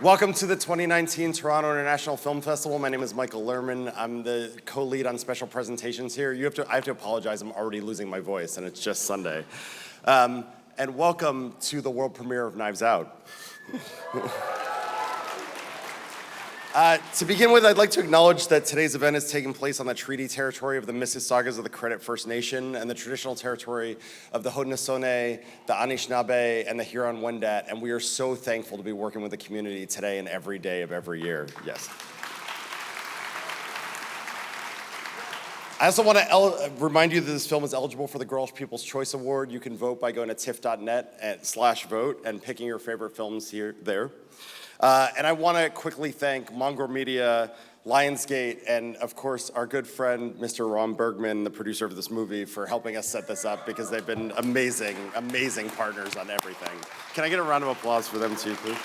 Welcome to the 2019 Toronto International Film Festival. My name is Michael Lerman. I'm the co-lead on special presentations here. I have to apologize, I'm already losing my voice and it's just Sunday. And welcome to the world premiere of Knives Out. To begin with, I'd like to acknowledge that today's event is taking place on the treaty territory of the Mississaugas of the Credit First Nation and the traditional territory of the Haudenosaunee, the Anishinaabe, and the Huron-Wendat, and we are so thankful to be working with the community today and every day of every year. Yes. I also want to remind you that this film is eligible for the Girls' People's Choice Award. You can vote by going to tiff.net/vote and picking your favorite films there. And I want to quickly thank Mongrel Media, Lionsgate, and of course our good friend, Mr. Ron Bergman, the producer of this movie, for helping us set this up because they've been amazing, amazing partners on everything. Can I get a round of applause for them too, please?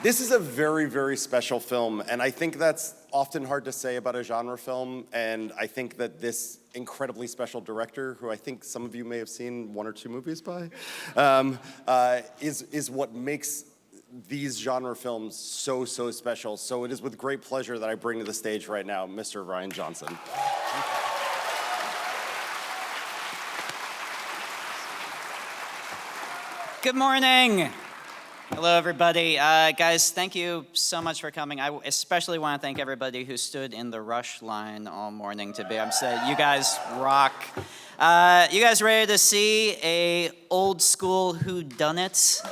This is a very, very special film, and I think that's often hard to say about a genre film, and I think that this incredibly special director, who I think some of you may have seen one or two movies by, is what makes these genre films so, so special. So it is with great pleasure that I bring to the stage right now Mr. Rian Johnson. Good morning. Hello, everybody. Guys, thank you so much for coming. I especially want to thank everybody who stood in the rush line all morning to be on stage. You guys rock. You guys ready to see a old school whodunit?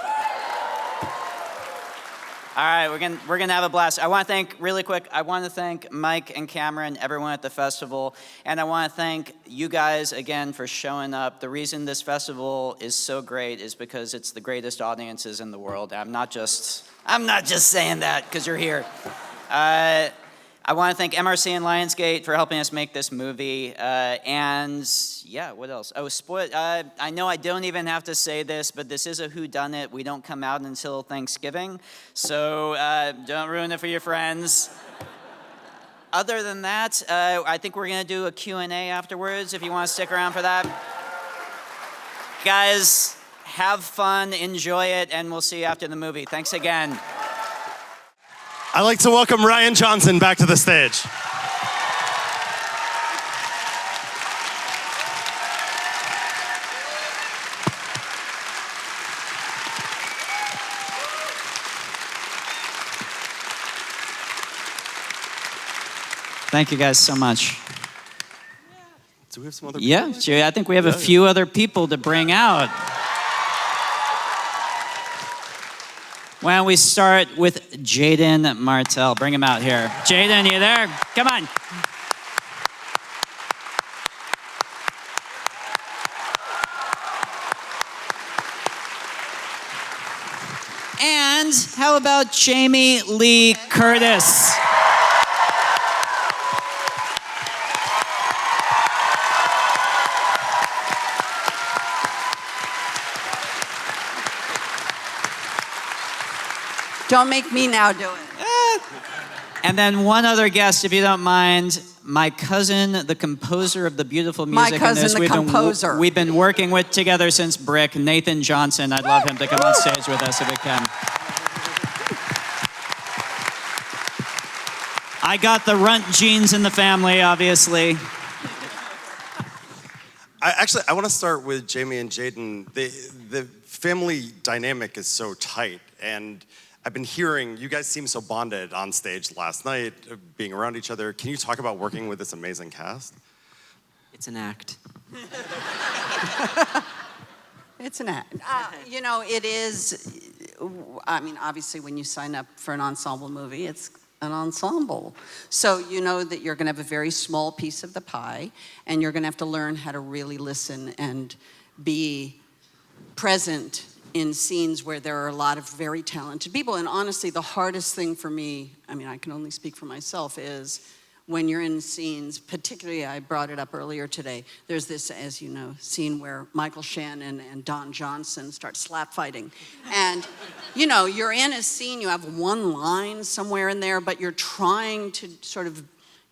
All right, we're gonna have a blast. I want to thank, really quick, I want to thank Mike and Cameron, everyone at the festival, and I want to thank you guys again for showing up. The reason this festival is so great is because it's the greatest audiences in the world. I'm not just saying that because you're here. I want to thank MRC and Lionsgate for helping us make this movie. And yeah, what else? Oh, I know I don't even have to say this, but this is a whodunit. We don't come out until Thanksgiving, so don't ruin it for your friends. Other than that, I think we're gonna do a Q&A afterwards if you want to stick around for that. Guys, have fun, enjoy it, and we'll see you after the movie. Thanks again. I'd like to welcome Rian Johnson back to the stage. Thank you guys so much. Do we have some other people? Yeah, sure. I think we have a few other people to bring out. Why don't we start with Jaden Martell? Bring him out here. Jaden, you there? Come on. And how about Jamie Lee Curtis? Don't make me now do it. And then one other guest, if you don't mind, my cousin, the composer of the beautiful music. My cousin, the composer. We've been working with together since Brick, Nathan Johnson. I'd love him to come on stage with us if we can. I got the runt genes in the family, obviously. I want to start with Jamie and Jaden. The family dynamic is so tight, and I've been hearing, you guys seem so bonded on stage last night, being around each other. Can you talk about working with this amazing cast? It's an act. It's an act. You know, it is, I mean, obviously when you sign up for an ensemble movie, it's an ensemble. So you know that you're gonna have a very small piece of the pie, and you're gonna have to learn how to really listen and be present in scenes where there are a lot of very talented people. And honestly, the hardest thing for me, I mean, I can only speak for myself, is when you're in scenes, particularly, I brought it up earlier today, there's this, as you know, scene where Michael Shannon and Don Johnson start slap fighting. And, you know, you're in a scene, you have one line somewhere in there, but you're trying to sort of,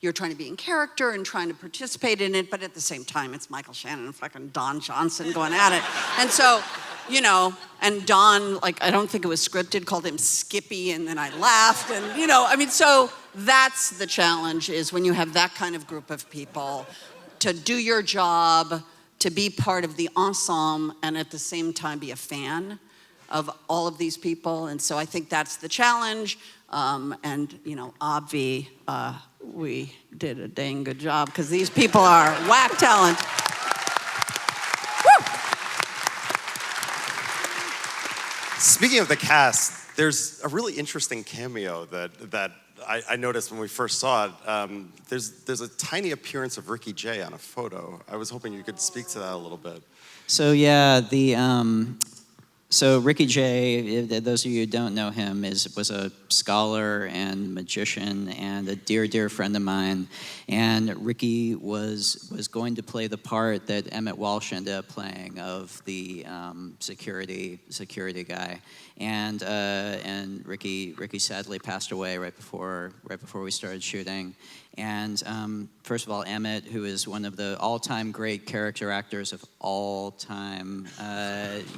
you're trying to be in character and trying to participate in it, but at the same time, it's Michael Shannon and fucking Don Johnson going at it. And so, you know, and Don, like, I don't think it was scripted, called him Skippy, and then I laughed, and, you know, I mean, so that's the challenge, is when you have that kind of group of people, to do your job, to be part of the ensemble, and at the same time be a fan of all of these people. And so I think that's the challenge. And, you know, Obvi, we did a dang good job, because these people are whack talent. Woo! Speaking of the cast, there's a really interesting cameo that I noticed when we first saw it. There's a tiny appearance of Ricky Jay on a photo. I was hoping you could speak to that a little bit. So yeah, so Ricky Jay, those of you who don't know him, was a scholar and magician and a dear, dear friend of mine. And Ricky was going to play the part that Emmett Walsh ended up playing of the security guy. And Ricky sadly passed away right before we started shooting. And first of all, Emmett, who is one of the all-time great character actors of all time,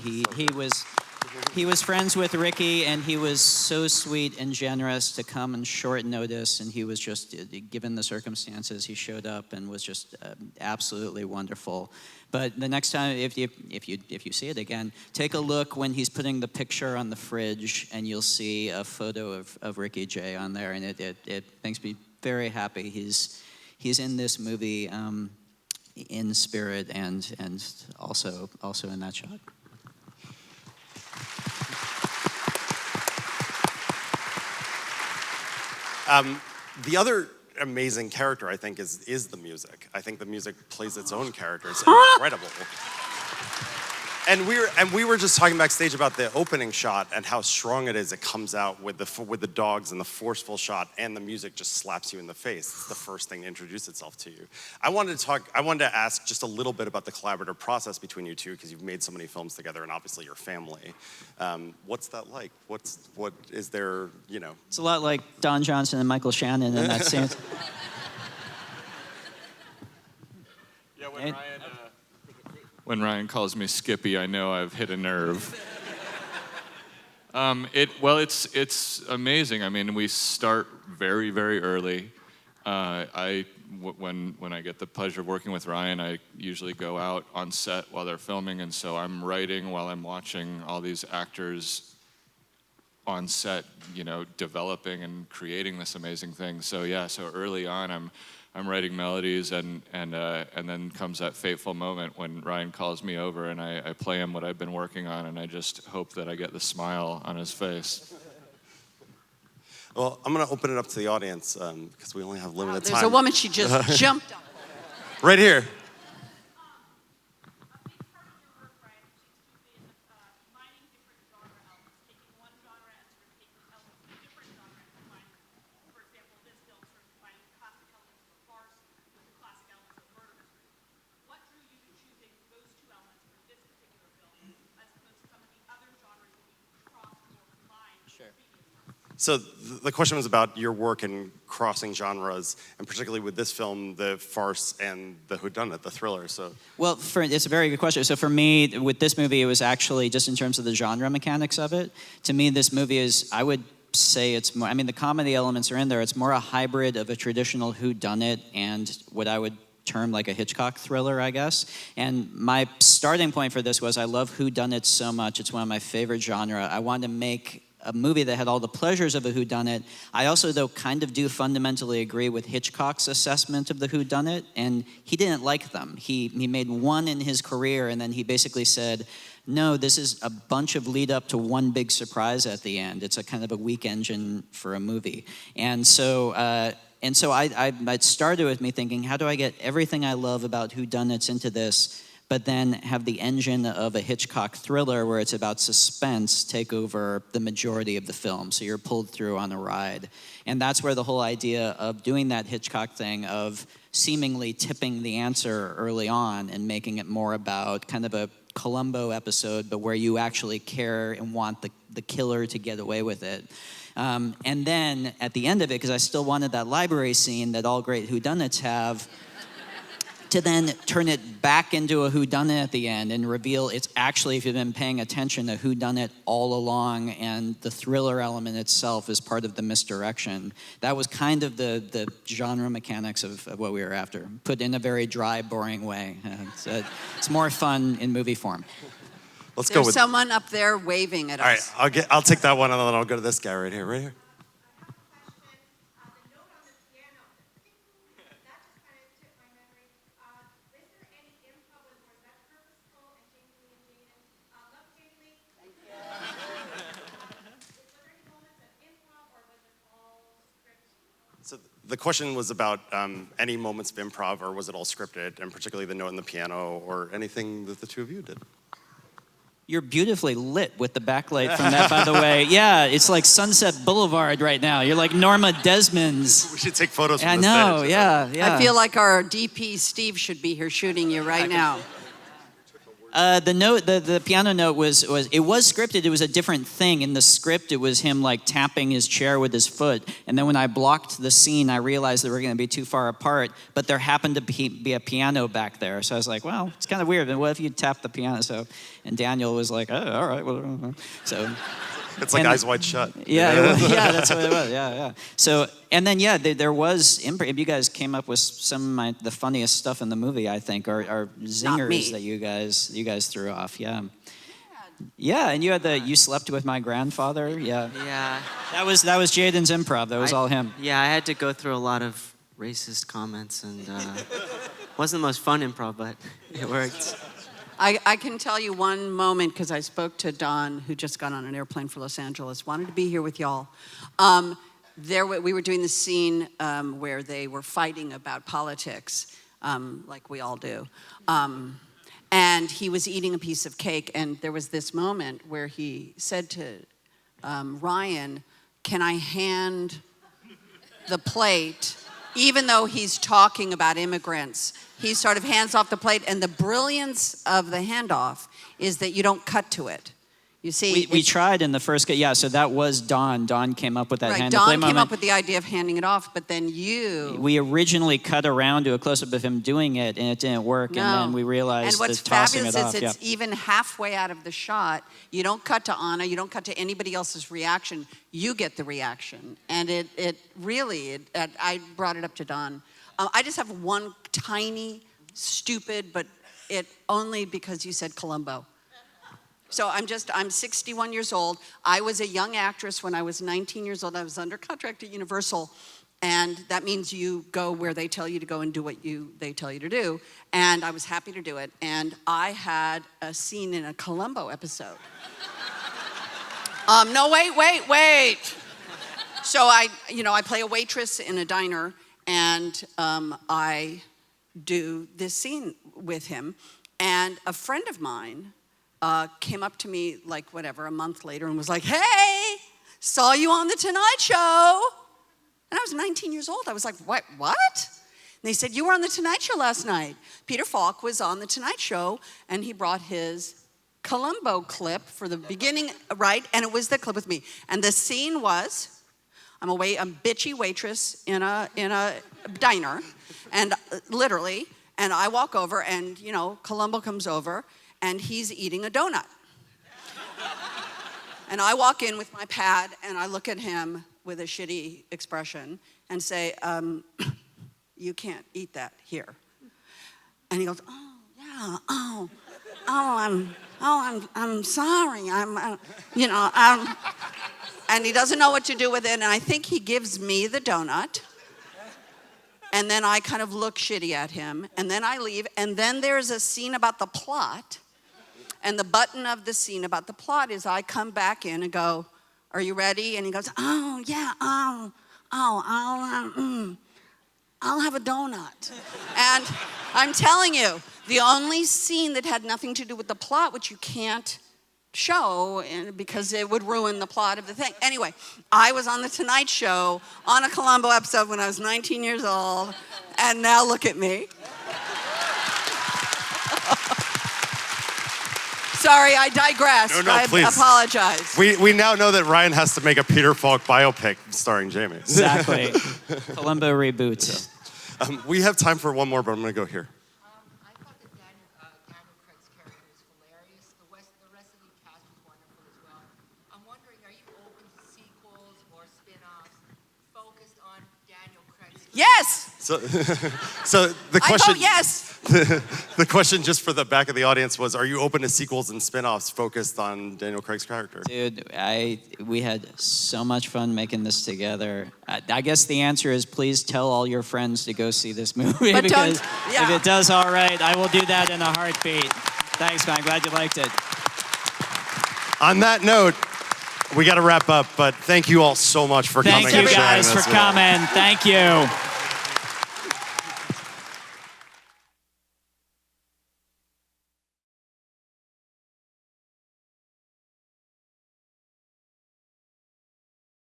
he was friends with Ricky, and he was so sweet and generous to come on short notice. And he was just, given the circumstances, he showed up and was just absolutely wonderful. But the next time, if you see it again, take a look when he's putting the picture on the fridge, and you'll see a photo of Ricky Jay on there, and it makes me very happy. He's in this movie in spirit and also in that shot. The other amazing character, I think, is the music. I think the music plays its own character. It's incredible. And we were just talking backstage about the opening shot and how strong it is. It comes out with the dogs and the forceful shot, and the music just slaps you in the face. It's the first thing to introduce itself to you. I wanted to ask just a little bit about the collaborative process between you two, because you've made so many films together, and obviously your family. What's that like? What is there? You know, it's a lot like Don Johnson and Michael Shannon in that sense. Yeah, when Ryan calls me Skippy, I know I've hit a nerve. It's amazing. I mean, we start very, very early. When I get the pleasure of working with Ryan, I usually go out on set while they're filming, and so I'm writing while I'm watching all these actors on set, you know, developing and creating this amazing thing. So yeah, so early on, I'm writing melodies, and then comes that fateful moment when Ryan calls me over and I play him what I've been working on, and I just hope that I get the smile on his face. Well, I'm going to open it up to the audience because we only have limited time. There's a woman, she just jumped up. Right here. So the question was about your work in crossing genres, and particularly with this film, the farce and the whodunit, the thriller. So, well, it's a very good question. So for me, with this movie, it was actually just in terms of the genre mechanics of it. To me, this movie is, I would say it's more, I mean, the comedy elements are in there. It's more a hybrid of a traditional whodunit and what I would term like a Hitchcock thriller, I guess. And my starting point for this was I love whodunits so much. It's one of my favorite genre. I wanted to make a movie that had all the pleasures of a whodunit. I also, though, kind of do fundamentally agree with Hitchcock's assessment of the whodunit, and he didn't like them. He made one in his career, and then he basically said, no, this is a bunch of lead up to one big surprise at the end. It's a kind of a weak engine for a movie. And so I started with me thinking, how do I get everything I love about whodunits into this, but then have the engine of a Hitchcock thriller where it's about suspense take over the majority of the film. So you're pulled through on a ride. And that's where the whole idea of doing that Hitchcock thing of seemingly tipping the answer early on and making it more about kind of a Columbo episode, but where you actually care and want the killer to get away with it. And then at the end of it, because I still wanted that library scene that all great whodunits have, to then turn it back into a whodunit at the end and reveal it's actually, if you've been paying attention, a whodunit all along, and the thriller element itself is part of the misdirection. That was kind of the genre mechanics of what we were after, put in a very dry, boring way. It's more fun in movie form. Let's go There's with. someone up there waving at All right, us. I'll take that one, and then I'll go to this guy right here, right here. So the question was about any moments of improv, or was it all scripted, and particularly the note on the piano, or anything that the two of you did? You're beautifully lit with the backlight from that, by the way. Yeah, it's like Sunset Boulevard right now. You're like Norma Desmond's. We should take photos from I the know, stage. yeah. I feel like our DP Steve should be here shooting you right now. The piano note was scripted. It was a different thing. In the script, it was him like tapping his chair with his foot. And then when I blocked the scene, I realized that we were going to be too far apart. But there happened to be a piano back there. So I was like, well, it's kind of weird. And what if you tap the piano? And Daniel was like, oh, all right. Well, so. It's like Eyes Wide Shut. Yeah, that's what it was. Yeah. So, and then there was improv. You guys came up with some of the funniest stuff in the movie, I think, or zingers that you guys threw off. Yeah. Yeah, and you had you slept with my grandfather. Yeah. Yeah. That was Jaden's improv. That was all him. Yeah, I had to go through a lot of racist comments, and wasn't the most fun improv, but it worked. I can tell you one moment, because I spoke to Don, who just got on an airplane for Los Angeles, wanted to be here with y'all. We were doing the scene where they were fighting about politics, like we all do. And he was eating a piece of cake, and there was this moment where he said to Ryan, can I hand the plate, even though he's talking about immigrants? He sort of hands off the plate, and the brilliance of the handoff is that you don't cut to it. You see, we tried in the first, so that was Don. Don came up with that hand to play Don moment. came up with the idea of handing it off, but then We originally cut around to a close-up of him doing it, and it didn't work, and then we realized and what's that tossing fabulous it off. is it's even halfway out of the shot. You don't cut to Anna, you don't cut to anybody else's reaction. You get the reaction, and it really, I brought it up to Don. I just have one tiny, stupid, but it only because you said Columbo. So I'm 61 years old. I was a young actress when I was 19 years old. I was under contract at Universal, and that means you go where they tell you to go and do what they tell you to do. And I was happy to do it. And I had a scene in a Columbo episode. No, wait. So I play a waitress in a diner, and I do this scene with him. And a friend of mine came up to me a month later and was like, hey, saw you on The Tonight Show. And I was 19 years old. I was like, what? And they said, you were on The Tonight Show last night. Peter Falk was on The Tonight Show, and he brought his Columbo clip for the beginning, right? And it was the clip with me. And the scene was, I'm a bitchy waitress in a diner, and literally, and I walk over, and Columbo comes over, and he's eating a donut. And I walk in with my pad, and I look at him with a shitty expression and say, you can't eat that here. And he goes, oh, yeah, I'm sorry, and he doesn't know what to do with it, and I think he gives me the donut, and then I kind of look shitty at him, and then I leave, and then there's a scene about the plot. And the button of the scene about the plot is I come back in and go, are you ready? And he goes, oh, yeah, I'll have a donut. And I'm telling you, the only scene that had nothing to do with the plot, which you can't show because it would ruin the plot of the thing. Anyway, I was on The Tonight Show on a Columbo episode when I was 19 years old, and now look at me. Sorry, I digressed. No, I please. apologize. We now know that Ryan has to make a Peter Falk biopic starring Jamie. Exactly. Columbo reboot. We have time for one more, but I'm going to go here. I thought that Daniel Craig's character was hilarious. The rest of the cast was wonderful as well. I'm wondering, are you open to sequels or spin-offs focused on Daniel Craig's character? Yes. So the question. I vote yes. The question, just for the back of the audience, was: are you open to sequels and spin-offs focused on Daniel Craig's character? Dude, we had so much fun making this together. I guess the answer is please tell all your friends to go see this movie. But because yeah. if it does all right, I will do that in a heartbeat. Thanks, man. Glad you liked it. On that note, we got to wrap up. But thank you all so much for coming. Thank you and sharing guys this for with us. coming. Thank you.